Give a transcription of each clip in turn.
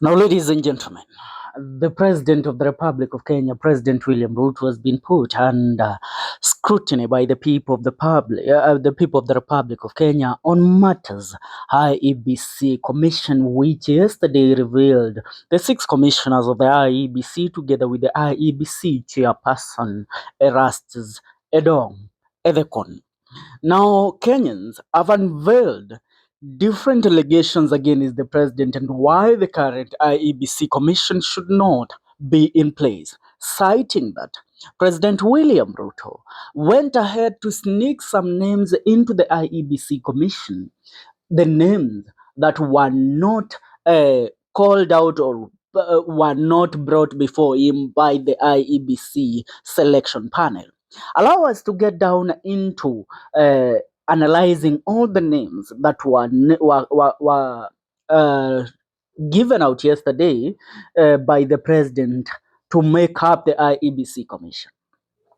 Now, ladies and gentlemen, the President of the Republic of Kenya, President William Ruto, has been put under scrutiny by the people of the people of the Republic of Kenya on matters IEBC Commission, which yesterday revealed the 6 commissioners of the IEBC, together with the IEBC Chairperson Erastus Edekon. Now, Kenyans have unveiled different allegations against the president and why the current IEBC commission should not be in place, citing that President William Ruto went ahead to sneak some names into the IEBC commission, the names that were not called out or were not brought before him by the IEBC selection panel. Allow us to get down into analyzing all the names that were given out yesterday by the president to make up the IEBC commission.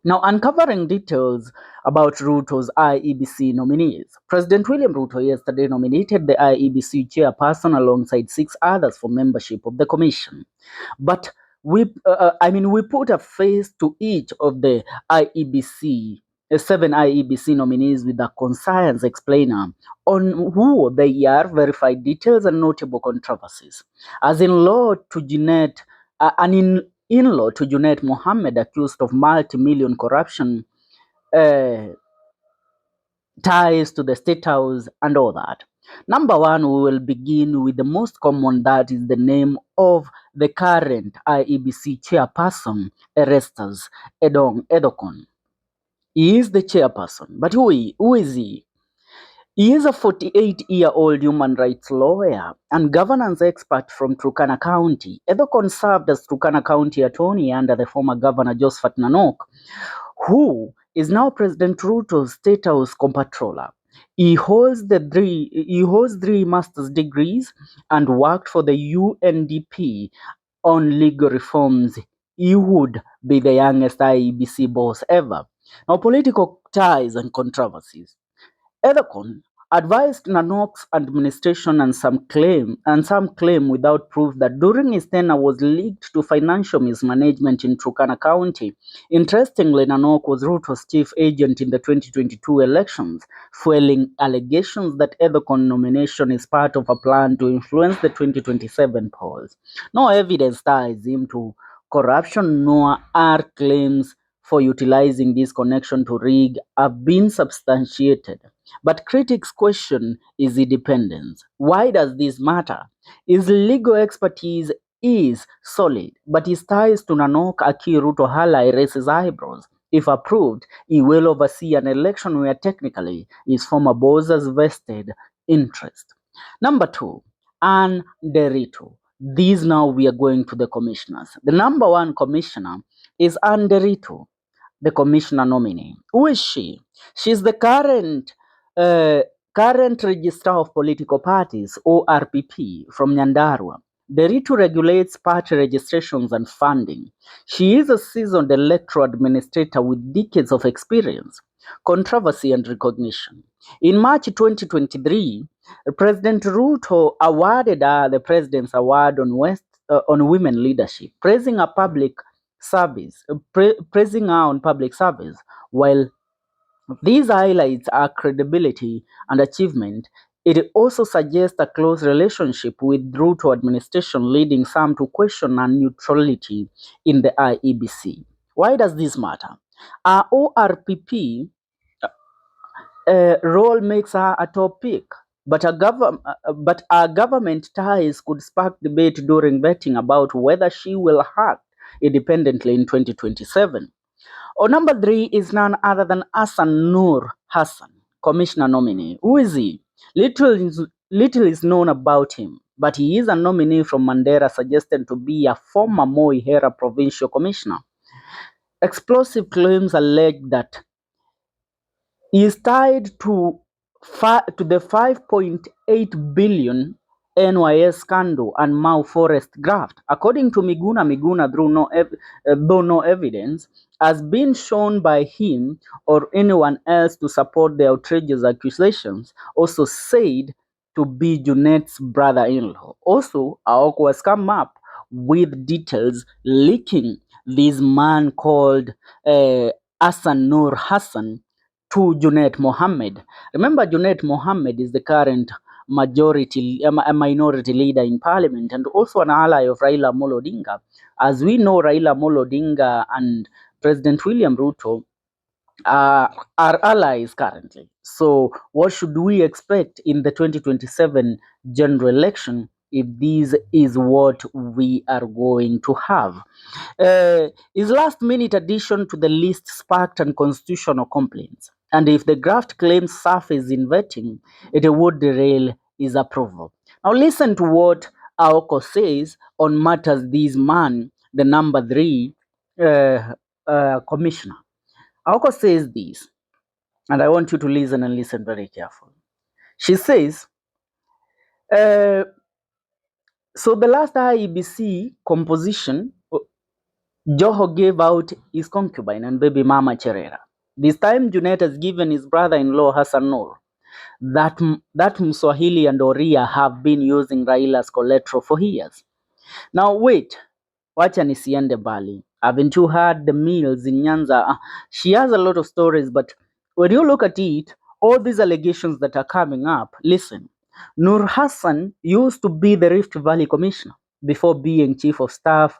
Now, uncovering details about Ruto's IEBC nominees. President William Ruto yesterday nominated the IEBC chairperson alongside 6 others for membership of the commission. But we put a face to each of the IEBC, 7 IEBC nominees with a conscience explainer on who they are, verified details, and notable controversies. As in-law to Jeanette, in-law to Junet Mohammed, accused of multi-million corruption, ties to the State House and all that. Number one, we will begin with the most common, that is the name of the current IEBC chairperson, Erastus Edokon. He is the chairperson, but who is he? He is a 48-year-old human rights lawyer and governance expert from Turkana County. Edokon served as Turkana County attorney under the former governor Josephat Nanok, who is now President Ruto's State House comptroller. He holds 3 master's degrees and worked for the UNDP on legal reforms. He would be the youngest IEBC boss ever. Now, political ties and controversies. Edokon advised Nanok's administration and some claim without proof that during his tenure was linked to financial mismanagement in Turkana County. Interestingly, Nanok was Ruto's chief agent in the 2022 elections, fueling allegations that Edokon nomination is part of a plan to influence the 2027 polls. No evidence ties him to corruption, nor are claims for utilizing this connection to rig have been substantiated. But critics question his independence. Why does this matter? His legal expertise is solid, but his ties to Nanok Aki Ruto Hala raises eyebrows. If approved, he will oversee an election where technically his former boss has vested interest. Number 2, Anne Derito. These now we are going to the commissioners. The number 1 commissioner is Anne Derito, the commissioner nominee. Who is she? She is the current Registrar of Political Parties, ORPP, from Nyandarua. Derito regulates party registrations and funding. She is a seasoned electoral administrator with decades of experience, controversy, and recognition. In March 2023, President Ruto awarded her the President's Award on Women Leadership, praising her on public service. While these highlights her credibility and achievement, it also suggests a close relationship with Ruto administration, leading some to question her neutrality in the IEBC. Why does this matter? Our ORPP role makes her a top pick, but our government ties could spark debate during vetting about whether she will act independently in 2027. Number 3 is none other than Hassan Nur Hassan, commissioner nominee. Who is he? Little is known about him, but he is a nominee from Mandera, suggested to be a former Moi era provincial commissioner. Explosive claims allege that he is tied to the 5.8 billion NYS scandal and Mau Forest graft. According to Miguna, though no evidence has been shown by him or anyone else to support the outrageous accusations, also said to be Junet's brother-in-law. Also, Aoko has come up with details linking this man called Hassan Nur Hassan to Junet Mohammed. Remember, Junet Mohammed is the current minority leader in parliament and also an ally of Raila Amolo Odinga. As we know, Raila Amolo Odinga and President William Ruto are allies currently. So what should we expect in the 2027 general election if this is what we are going to have? His last minute addition to the list sparked unconstitutional complaints. And if the graft claims surface in vetting, it would derail his approval. Now listen to what Aoko says on matters this man, the number 3 commissioner. Aoko says this, and I want you to listen and listen very carefully. She says, so the last IEBC composition, Joho gave out his concubine and baby mama Cherera. This time Junet has given his brother-in-law Hassan Nur. That Mswahili and Oria have been using Raila's collateral for years. Now wait, wacha nisiende mbali. Haven't you heard the meals in Nyanza? She has a lot of stories, but when you look at it, all these allegations that are coming up, listen. Nur Hassan used to be the Rift Valley Commissioner before being Chief of Staff,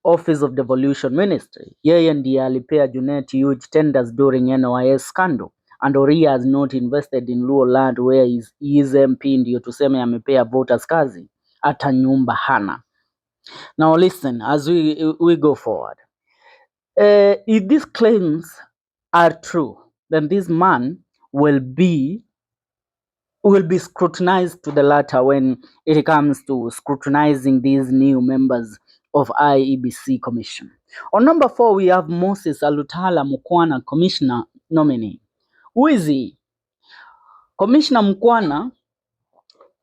Office of Devolution Ministry. Yeye ndiye alipea Junet huge tenders during NYS scandal. And Oria has not invested in Luo land where he is MP ndio tuseme amepea voters kazi. Hata nyumba hana. Now listen, as we go forward. If these claims are true, then this man will be scrutinized to the latter when it comes to scrutinizing these new members of IEBC Commission. On number 4, we have Moses Alutala Mukwana, Commissioner nominee. Who is he? Commissioner Mukwana,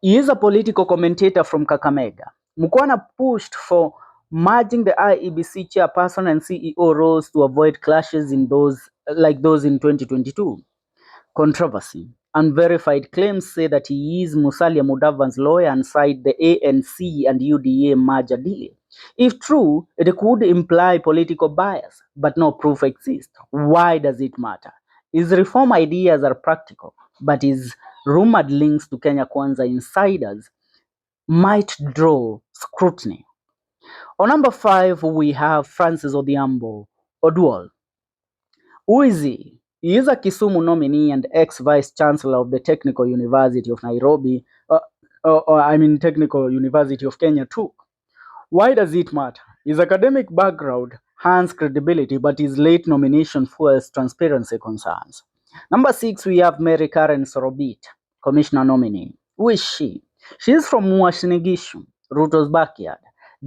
he is a political commentator from Kakamega. Mukwana pushed for merging the IEBC chairperson and CEO roles to avoid clashes in those in 2022. Controversy. Unverified claims say that he is Musalia Mudavad's lawyer and side the ANC and UDA merger deal. If true, it could imply political bias, but no proof exists. Why does it matter? His reform ideas are practical, but his rumored links to Kenya Kwanza insiders might draw scrutiny. On number 5, we have Francis Odhiambo Oduol. Who is he? He is a Kisumu nominee and ex-vice chancellor of the Technical University of Nairobi, Technical University of Kenya too. Why does it matter? His academic background hands credibility, but his late nomination fuels transparency concerns. Number 6, we have Mary Karen Sorobit, commissioner nominee. Who is she? She is from Mwashinigishu, Rutos' backyard.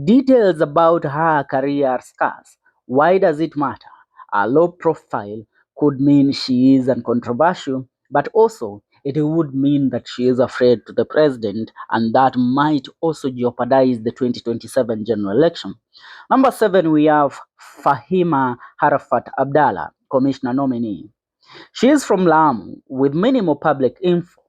Details about her career are scarce. Why does it matter? A low profile could mean she is uncontroversial, but also it would mean that she is afraid to the president, and that might also jeopardize the 2027 general election. Number 7, we have Fahima Harafat Abdallah, commissioner nominee. She is from Lamu with minimal public info.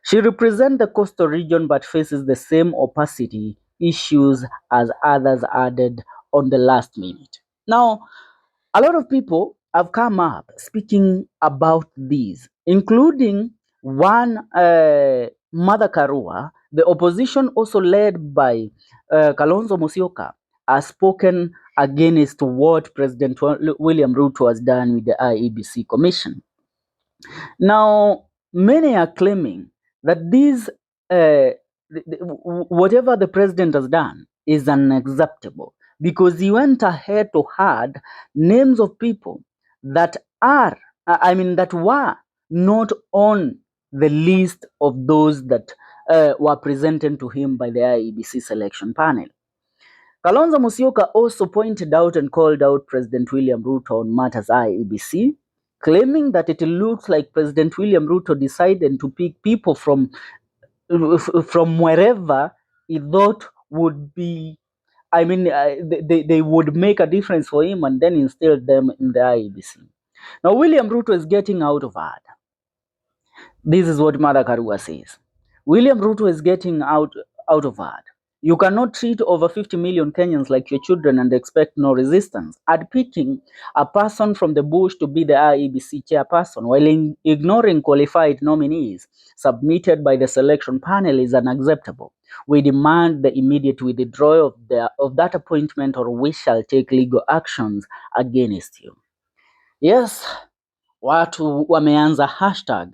She represents the coastal region but faces the same opacity issues as others added on the last minute. Now, a lot of people have come up speaking about these, including one Mother Karua. The opposition, also led by Kalonzo Musyoka, has spoken against what President William Ruto has done with the IEBC Commission. Now, many are claiming that these, whatever the president has done is unacceptable because he went ahead to add names of people that were not on the list of those that were presented to him by the IEBC selection panel. Kalonzo Musyoka also pointed out and called out President William Ruto on matters IEBC, claiming that it looks like President William Ruto decided to pick people from wherever he thought would be, they would make a difference for him and then instill them in the IEBC. Now, William Ruto is getting out of hand. This is what Mother Karua says. William Ruto is getting out of that. You cannot treat over 50 million Kenyans like your children and expect no resistance. At picking a person from the bush to be the IEBC chairperson while ignoring qualified nominees submitted by the selection panel is unacceptable. We demand the immediate withdrawal of that appointment, or we shall take legal actions against you. Yes, watu wameanza hashtag